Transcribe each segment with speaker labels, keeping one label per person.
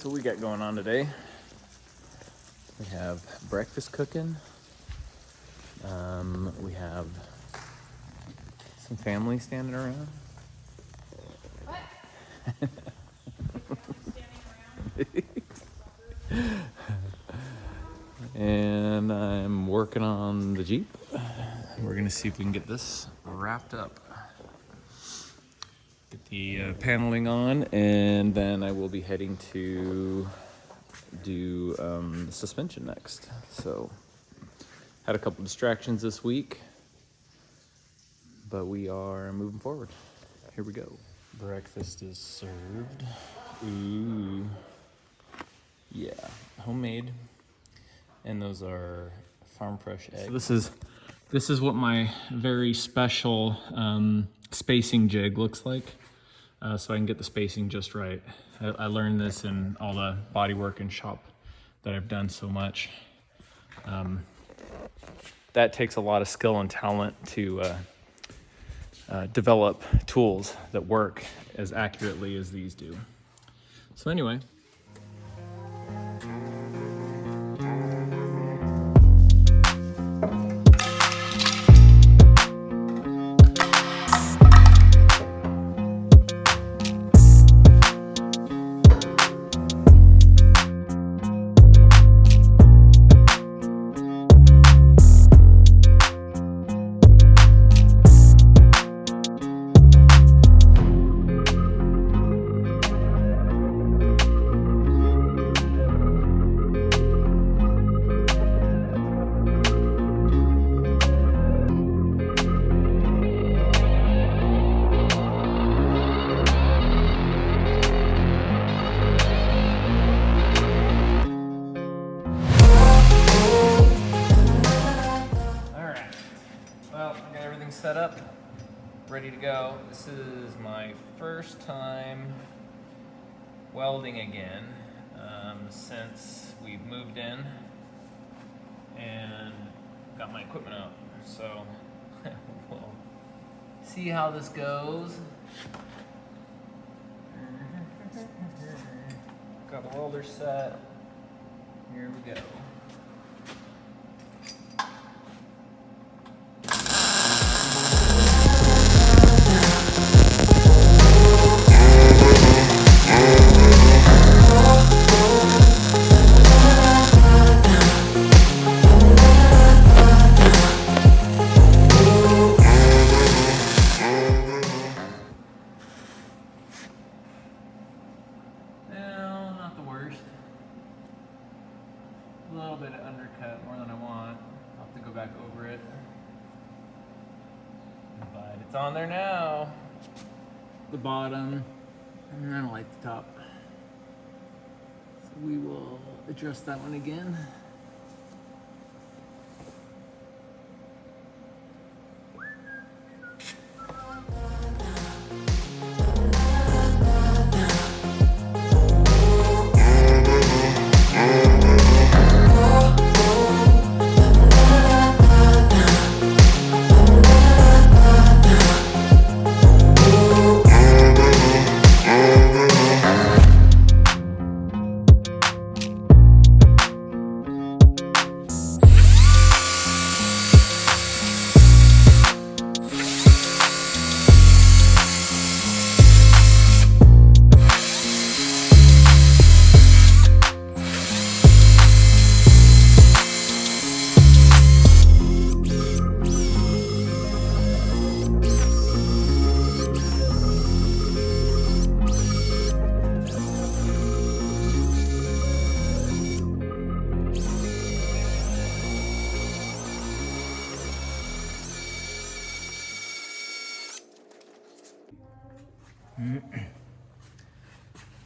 Speaker 1: So what we got going on today? We have breakfast cooking. We have some family standing around.
Speaker 2: What?
Speaker 1: And I'm working on the Jeep. We're gonna see if we can get this wrapped up. Get the paneling on, and then I will be heading to do the suspension next. So, had a couple distractions this week, but we are moving forward. Here we go. Breakfast is served. Ooh. Yeah, homemade. And those are farm fresh eggs. So this is what my very special spacing jig looks like. So I can get the spacing just right. I learned this in all the body work and shop that I've done so much. That takes a lot of skill and talent to develop tools that work as accurately as these do. So anyway. Set up, ready to go. This is my first time welding again since we've moved in and got my equipment out. So we'll see how this goes. Got the welder set. Here we go. A little bit of undercut, more than I want. I'll have to go back over it. But it's on there now. The bottom, and I don't like the top. So we will address that one again.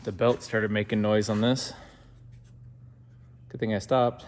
Speaker 1: The belt started making noise on this. Good thing I stopped.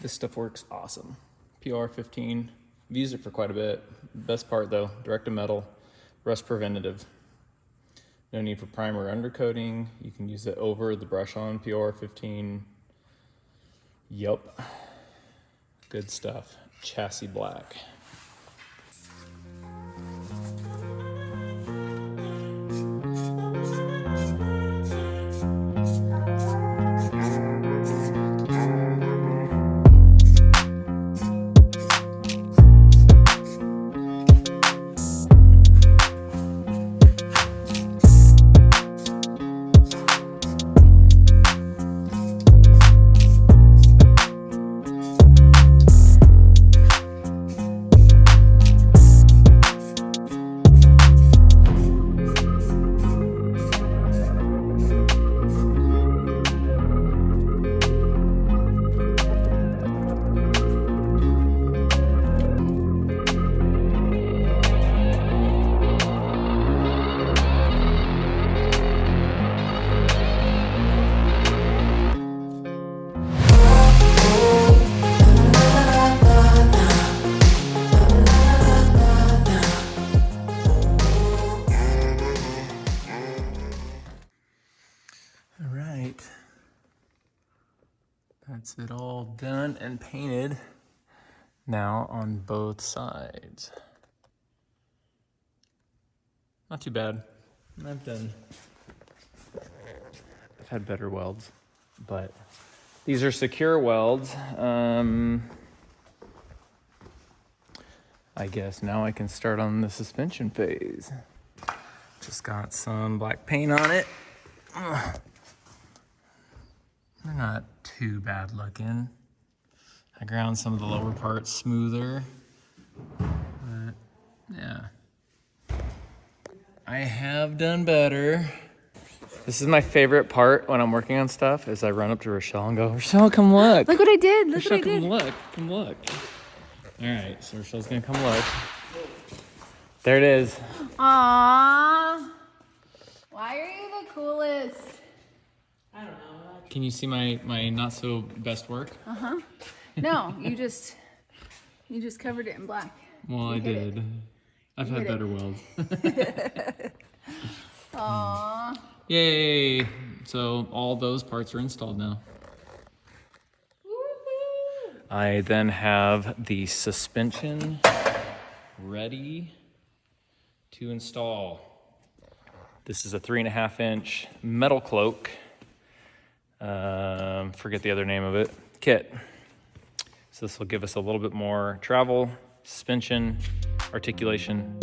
Speaker 1: This stuff works awesome. PR15, I've used it for quite a bit. Best part though, direct to metal, rust preventative. No need for primer or undercoating. You can use it over the brush on PR15. Yup, good stuff. Chassis black. That's it all done and painted now on both sides. Not too bad. I've had better welds, but these are secure welds. I guess now I can start on the suspension phase. Just got some black paint on it. They're not too bad looking. I ground some of the lower parts smoother, but yeah. I have done better. This is my favorite part when I'm working on stuff is I run up to Rochelle and go, Rochelle, come look.
Speaker 2: Look what I did, look
Speaker 1: Rochelle,
Speaker 2: what I did.
Speaker 1: Come look. All right, so Rochelle's gonna come look. There it is.
Speaker 2: Aww. Why are you the coolest?
Speaker 3: I don't know.
Speaker 1: Can you see my not so best work?
Speaker 2: Uh-huh. No, you just covered it in black.
Speaker 1: Well, I did. I've had better welds.
Speaker 2: Aww.
Speaker 1: Yay! So all those parts are installed now.
Speaker 2: Woohoo!
Speaker 1: I then have the suspension ready to install. This is a 3.5-inch metal cloak. Forget the other name of it. Kit. So this will give us a little bit more travel, suspension, articulation.